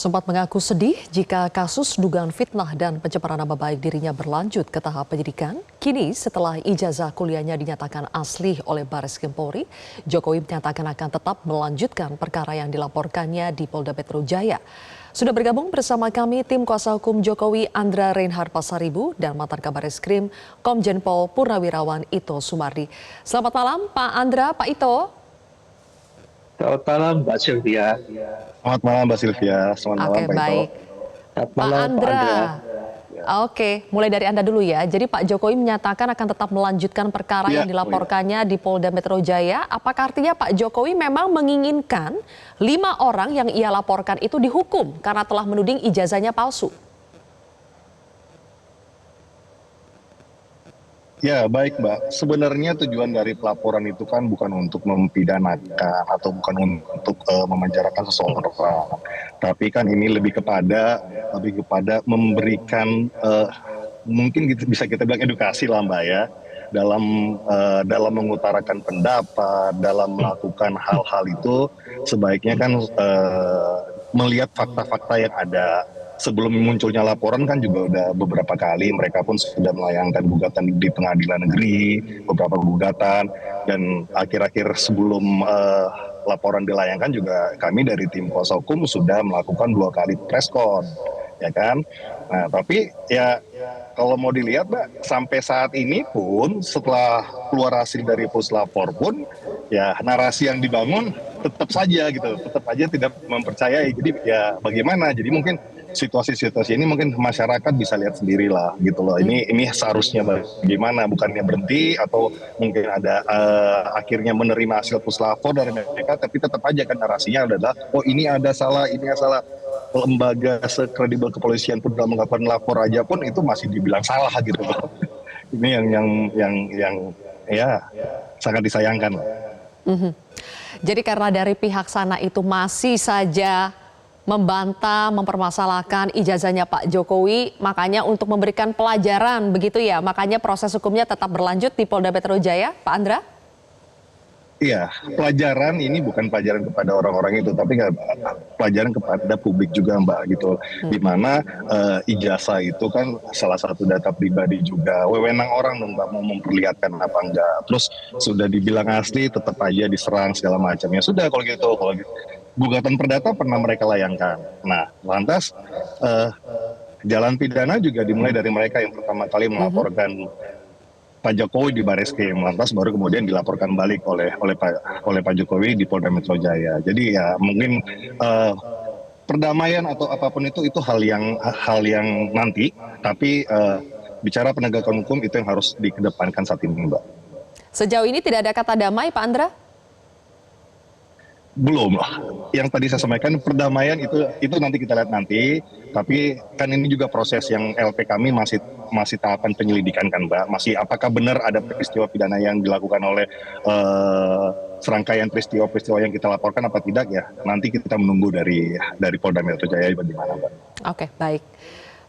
sempat mengaku sedih jika kasus dugaan fitnah dan pencemaran nama baik dirinya berlanjut ke tahap penyidikan. Kini setelah ijazah kuliahnya dinyatakan asli oleh Bareskrim Polri, Jokowi menyatakan akan tetap melanjutkan perkara yang dilaporkannya di Polda Metro Jaya. Sudah bergabung bersama kami tim kuasa hukum Jokowi Andra Reinhard Pasaribu dan mantan Kabar Eskrim Komjen Pol Purnawirawan Ito Sumardi. Selamat malam Pak Andra, Pak Ito. Selamat malam Mbak Sylvia. Selamat malam Mbak Sylvia, selamat malam Pak Ito. Baik. Selamat Pak malam Andra. Pak Andra. Oke, mulai dari Anda dulu ya. Jadi Pak Jokowi menyatakan akan tetap melanjutkan perkara yang dilaporkannya di Polda Metro Jaya. Apakah artinya Pak Jokowi memang menginginkan 5 orang yang ia laporkan itu dihukum karena telah menuding ijazahnya palsu? Ya baik Mbak, sebenarnya tujuan dari pelaporan itu kan bukan untuk mempidanakan atau bukan untuk memenjarakan seseorang. Tapi kan ini lebih kepada memberikan mungkin bisa kita bilang edukasi lah Mbak ya. Dalam mengutarakan pendapat, dalam melakukan hal-hal itu sebaiknya kan melihat fakta-fakta yang ada. Sebelum munculnya laporan kan juga udah beberapa kali mereka pun sudah melayangkan gugatan di pengadilan negeri, beberapa gugatan, dan akhir-akhir sebelum laporan dilayangkan juga kami dari tim kuasa hukum sudah melakukan 2 kali press con, ya kan. Nah tapi ya kalau mau dilihat Mbak, sampai saat ini pun setelah keluar hasil dari puslapor pun ya narasi yang dibangun tetap saja gitu, tetap aja tidak mempercayai. Jadi ya bagaimana? Jadi mungkin situasi-situasi ini mungkin masyarakat bisa lihat sendiri lah gitu loh. Ini seharusnya bagaimana, bukannya berhenti atau mungkin ada akhirnya menerima hasil puslapor dari mereka, tapi tetap aja kan narasinya adalah oh ini ada salah, ini ada salah. Lembaga sekredibel kepolisian pun dalam melakukan lapor aja pun itu masih dibilang salah gitu loh. Ini yang ya sangat disayangkan. Jadi karena dari pihak sana itu masih saja membantah, mempermasalahkan ijazahnya Pak Jokowi, makanya untuk memberikan pelajaran begitu ya, makanya proses hukumnya tetap berlanjut di Polda Metro Jaya, Pak Andra? Iya, pelajaran ini bukan pelajaran kepada orang-orang itu, tapi pelajaran kepada publik juga Mbak gitu. Dimana ijazah itu kan salah satu data pribadi juga. Wewenang orang dong Mbak mau memperlihatkan apa enggak. Terus sudah dibilang asli, tetap aja diserang segala macam. Ya sudah kalau gitu. Gugatan perdata pernah mereka layangkan. Nah, lantas jalan pidana juga dimulai dari mereka yang pertama kali melaporkan Pak Jokowi di Bareskrim, lantas baru kemudian dilaporkan balik oleh Pak Jokowi di Polda Metro Jaya. Jadi ya mungkin perdamaian atau apapun itu hal yang nanti, tapi bicara penegakan hukum itu yang harus dikedepankan saat ini Mbak. Sejauh ini tidak ada kata damai Pak Andra? Belum lah. Yang tadi saya sampaikan perdamaian itu nanti kita lihat nanti. Tapi kan ini juga proses yang LP kami masih tahapan penyelidikan kan Mbak. Masih apakah benar ada peristiwa pidana yang dilakukan oleh serangkaian peristiwa-peristiwa yang kita laporkan apa tidak ya. Nanti kita menunggu dari Polda Metro Jaya bagaimana Mbak. Oke, baik.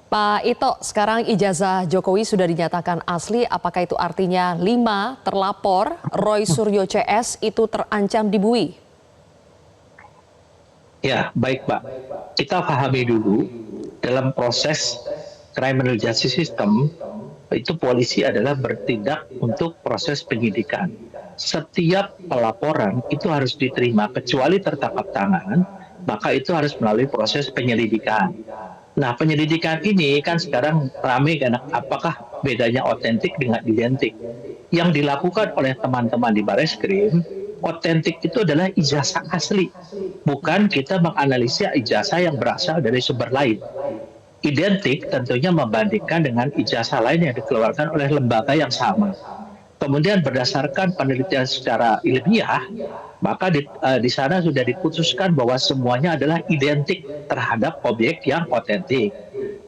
Pak Ito, sekarang ijazah Jokowi sudah dinyatakan asli. Apakah itu artinya 5 terlapor Roy Suryo CS itu terancam dibui? Ya, baik Pak. Kita pahami dulu dalam proses criminal justice system itu polisi adalah bertindak untuk proses penyidikan. Setiap pelaporan itu harus diterima kecuali tertangkap tangan, maka itu harus melalui proses penyelidikan. Nah, penyelidikan ini kan sekarang ramai karena apakah bedanya otentik dengan identik. Yang dilakukan oleh teman-teman di Bareskrim, otentik itu adalah ijazah asli, bukan kita menganalisa ijazah yang berasal dari sumber lain. Identik tentunya membandingkan dengan ijazah lain yang dikeluarkan oleh lembaga yang sama. Kemudian berdasarkan penelitian secara ilmiah, maka di sana sudah diputuskan bahwa semuanya adalah identik terhadap objek yang otentik.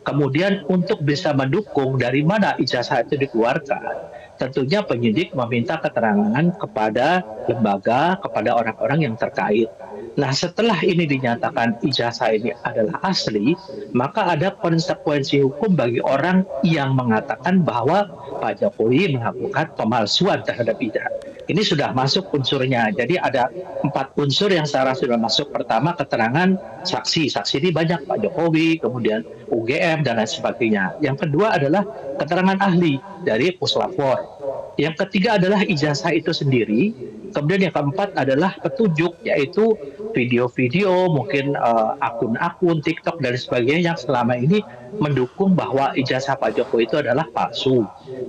Kemudian untuk bisa mendukung dari mana ijazah itu dikeluarkan, tentunya penyidik meminta keterangan kepada lembaga, kepada orang-orang yang terkait. Nah, setelah ini dinyatakan ijazah ini adalah asli, maka ada konsekuensi hukum bagi orang yang mengatakan bahwa Pak Jokowi melakukan pemalsuan terhadap ijazah. Ini sudah masuk unsurnya. Jadi ada 4 unsur yang secara sudah masuk. Pertama, keterangan saksi. Saksi ini banyak, Pak Jokowi, kemudian UGM, dan lain sebagainya. Yang kedua adalah keterangan ahli dari puslapor. Yang ketiga adalah ijazah itu sendiri. Kemudian yang keempat adalah petunjuk, yaitu video-video, mungkin akun-akun TikTok dan sebagainya yang selama ini mendukung bahwa ijazah Pak Jokowi itu adalah palsu.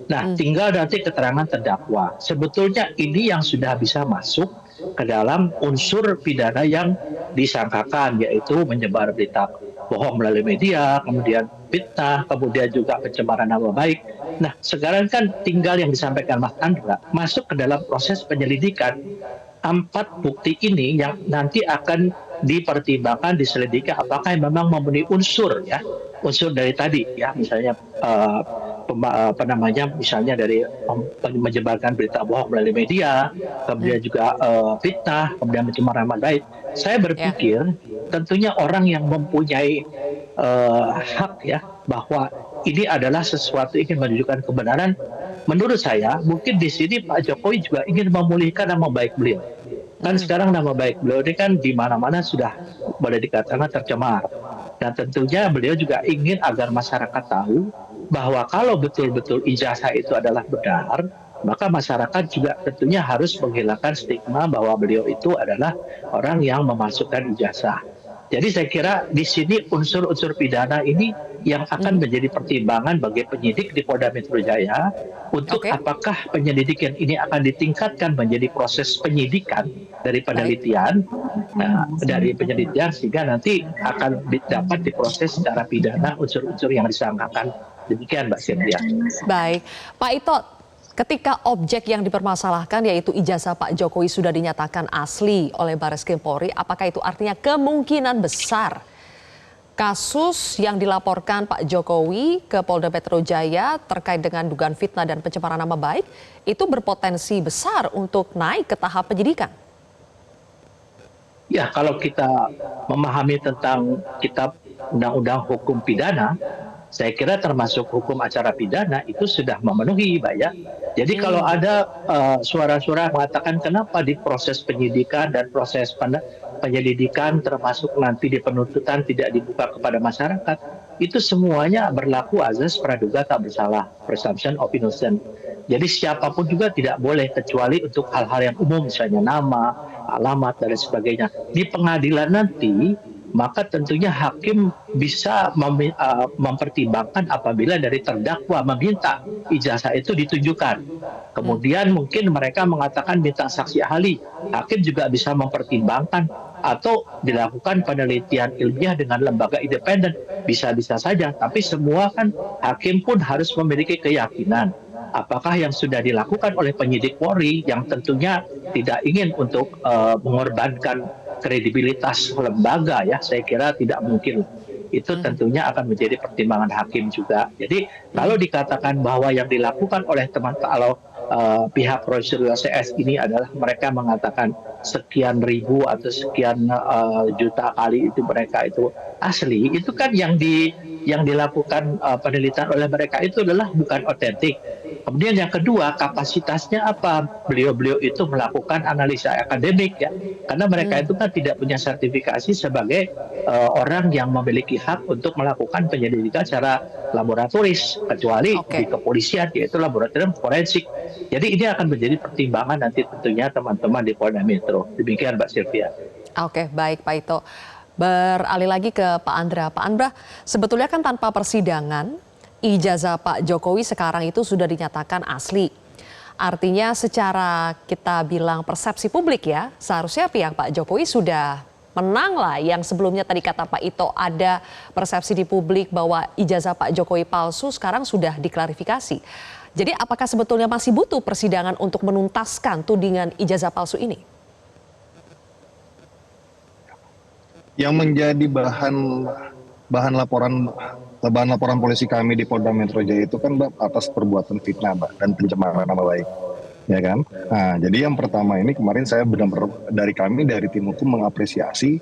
Nah, tinggal nanti keterangan terdakwa. Sebetulnya ini yang sudah bisa masuk ke dalam unsur pidana yang disangkakan, yaitu menyebar berita bohong melalui media, kemudian fitnah, kemudian juga pencemaran nama baik. Nah, sekarang kan tinggal yang disampaikan Mas Andra masuk ke dalam proses penyelidikan. 4 bukti ini yang nanti akan dipertimbangkan, diselidiki apakah memang memenuhi unsur ya, unsur dari tadi ya, misalnya misalnya dari menyebarkan berita bohong melalui media, kemudian juga fitnah, kemudian pencemaran nama baik. Saya berpikir tentunya orang yang mempunyai hak ya, bahwa ini adalah sesuatu ingin menunjukkan kebenaran. Menurut saya mungkin di sini Pak Jokowi juga ingin memulihkan nama baik beliau. Kan sekarang nama baik beliau ini kan di mana-mana sudah boleh dikatakan tercemar. Dan tentunya beliau juga ingin agar masyarakat tahu bahwa kalau betul-betul ijazah itu adalah benar, maka masyarakat juga tentunya harus menghilangkan stigma bahwa beliau itu adalah orang yang memasukkan ijazah. Jadi saya kira di sini unsur-unsur pidana ini yang akan menjadi pertimbangan bagi penyidik di Polda Metro Jaya untuk apakah penyelidikan ini akan ditingkatkan menjadi proses penyidikan dari penelitian, dari penyelidikan sehingga nanti akan dapat diproses secara pidana unsur-unsur yang disangkakan. Demikian Mbak Cynthia. Baik, Pak Ito, ketika objek yang dipermasalahkan yaitu ijazah Pak Jokowi sudah dinyatakan asli oleh Bareskrim Polri, apakah itu artinya kemungkinan besar kasus yang dilaporkan Pak Jokowi ke Polda Metro Jaya terkait dengan dugaan fitnah dan pencemaran nama baik itu berpotensi besar untuk naik ke tahap penyidikan? Ya, kalau kita memahami tentang kitab Undang-Undang Hukum Pidana, saya kira termasuk hukum acara pidana itu sudah memenuhi, Mbak ya. Jadi kalau ada suara-suara mengatakan kenapa di proses penyidikan dan proses penyelidikan termasuk nanti di penuntutan tidak dibuka kepada masyarakat, itu semuanya berlaku azas praduga tak bersalah, presumption of innocence. Jadi siapapun juga tidak boleh kecuali untuk hal-hal yang umum, misalnya nama, alamat, dan sebagainya. Di pengadilan nanti, maka tentunya hakim bisa mempertimbangkan apabila dari terdakwa meminta ijazah itu ditunjukkan. Kemudian mungkin mereka mengatakan minta saksi ahli. Hakim juga bisa mempertimbangkan atau dilakukan penelitian ilmiah dengan lembaga independen. Bisa-bisa saja, tapi semua kan hakim pun harus memiliki keyakinan. Apakah yang sudah dilakukan oleh penyidik Polri yang tentunya tidak ingin untuk mengorbankan kredibilitas lembaga ya, saya kira tidak mungkin. Itu tentunya akan menjadi pertimbangan hakim juga. Jadi kalau dikatakan bahwa yang dilakukan oleh kalau pihak prosedur CS ini adalah mereka mengatakan sekian ribu atau sekian juta kali itu mereka itu asli, itu kan yang dilakukan penelitian oleh mereka itu adalah bukan otentik. Kemudian yang kedua, kapasitasnya apa? Beliau-beliau itu melakukan analisa akademik ya, karena mereka itu kan tidak punya sertifikasi sebagai orang yang memiliki hak untuk melakukan penyelidikan secara laboratoris, kecuali di kepolisian yaitu laboratorium forensik. Jadi ini akan menjadi pertimbangan nanti tentunya teman-teman di Polda Metro. Demikian Mbak Sylvia. Oke, baik Pak Ito. Beralih lagi ke Pak Andra. Pak Andra, sebetulnya kan tanpa persidangan, ijazah Pak Jokowi sekarang itu sudah dinyatakan asli. Artinya secara kita bilang persepsi publik ya, seharusnya pihak Pak Jokowi sudah menang lah. Yang sebelumnya tadi kata Pak Ito ada persepsi di publik bahwa ijazah Pak Jokowi palsu, sekarang sudah diklarifikasi. Jadi apakah sebetulnya masih butuh persidangan untuk menuntaskan tudingan ijazah palsu ini? Yang menjadi bahan laporan polisi kami di Polda Metro Jaya itu kan Mbak atas perbuatan fitnah Mbak dan pencemaran nama baik, ya kan? Nah, jadi yang pertama ini kemarin saya benar-benar dari tim hukum mengapresiasi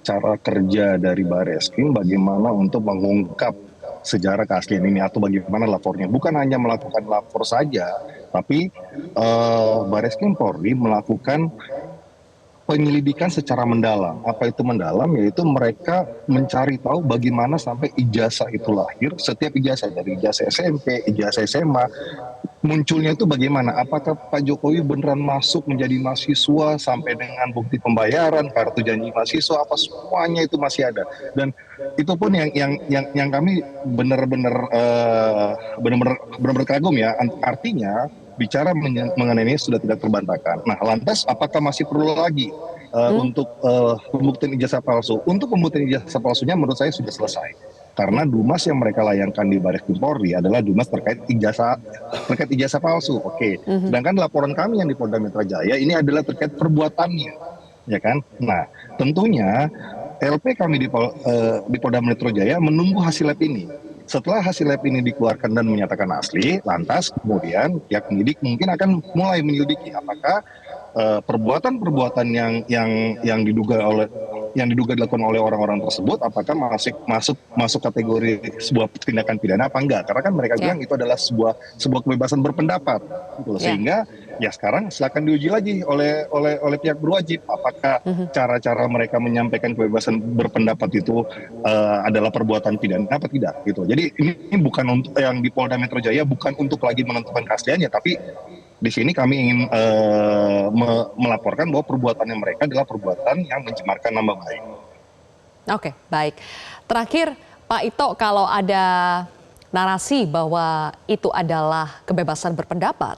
cara kerja dari Bareskrim bagaimana untuk mengungkap sejarah keaslian ini atau bagaimana lapornya. Bukan hanya melakukan lapor saja, tapi Bareskrim Polri melakukan penyelidikan secara mendalam. Apa itu mendalam? Yaitu mereka mencari tahu bagaimana sampai ijazah itu lahir. Setiap ijazah, dari ijazah SMP, ijazah SMA, munculnya itu bagaimana? Apakah Pak Jokowi beneran masuk menjadi mahasiswa sampai dengan bukti pembayaran, kartu janji mahasiswa, apa semuanya itu masih ada. Dan itu pun yang kami benar-benar benar-benar kagum ya. Artinya bicara mengenai ini sudah tidak terbantahkan. Nah, lantas apakah masih perlu lagi untuk pembuktian ijazah palsu? Untuk pembuktian ijazah palsunya menurut saya sudah selesai. Karena dumas yang mereka layangkan di Bareskrim Polri adalah dumas terkait ijazah palsu. Oke. Sedangkan laporan kami yang di Polda Metro Jaya ini adalah terkait perbuatannya, ya kan? Nah, tentunya LP kami di Polda Metro Jaya menunggu hasil lab ini. Setelah hasil lab ini dikeluarkan dan menyatakan asli, lantas kemudian pihak penyidik mungkin akan mulai menyelidiki apakah perbuatan-perbuatan yang diduga dilakukan oleh orang-orang tersebut apakah masuk kategori sebuah tindakan pidana apa enggak, karena kan mereka bilang itu adalah sebuah kebebasan berpendapat gitu. Sehingga ya sekarang silakan diuji lagi oleh pihak berwajib apakah cara-cara mereka menyampaikan kebebasan berpendapat itu adalah perbuatan pidana apa tidak gitu. Jadi ini bukan untuk yang di Polda Metro Jaya, bukan untuk lagi menentukan keasliannya, tapi di sini kami ingin melaporkan bahwa perbuatannya mereka adalah perbuatan yang mencemarkan nama baik. Oke, baik. Terakhir, Pak Ito, kalau ada narasi bahwa itu adalah kebebasan berpendapat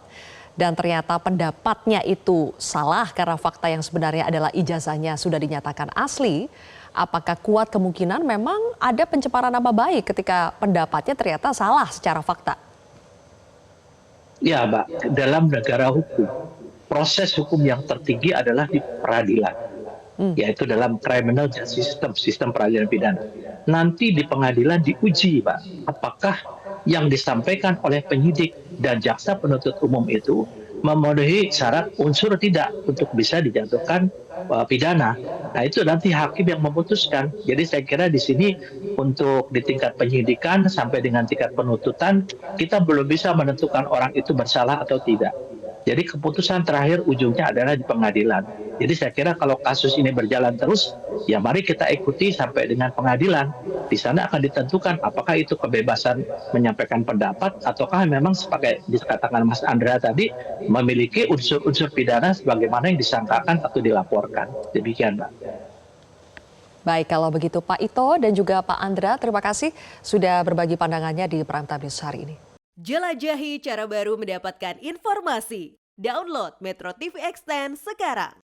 dan ternyata pendapatnya itu salah karena fakta yang sebenarnya adalah ijazahnya sudah dinyatakan asli, apakah kuat kemungkinan memang ada pencemaran nama baik ketika pendapatnya ternyata salah secara fakta? Ya, Mbak, dalam negara hukum, proses hukum yang tertinggi adalah di peradilan, yaitu dalam criminal justice system, sistem peradilan pidana. Nanti di pengadilan diuji, Pak, apakah yang disampaikan oleh penyidik dan jaksa penuntut umum itu memenuhi syarat unsur tidak untuk bisa dijatuhkan pidana. Nah, itu nanti hakim yang memutuskan. Jadi saya kira di sini untuk di tingkat penyidikan sampai dengan tingkat penuntutan kita belum bisa menentukan orang itu bersalah atau tidak. Jadi keputusan terakhir ujungnya adalah di pengadilan. Jadi saya kira kalau kasus ini berjalan terus, ya mari kita ikuti sampai dengan pengadilan. Di sana akan ditentukan apakah itu kebebasan menyampaikan pendapat ataukah memang sebagai dikatakan Mas Andra tadi memiliki unsur-unsur pidana sebagaimana yang disangkakan atau dilaporkan. Demikian, Mbak. Baik, kalau begitu Pak Ito dan juga Pak Andra, terima kasih sudah berbagi pandangannya di Prime Time News hari ini. Jelajahi cara baru mendapatkan informasi. Download Metro TV Extend sekarang.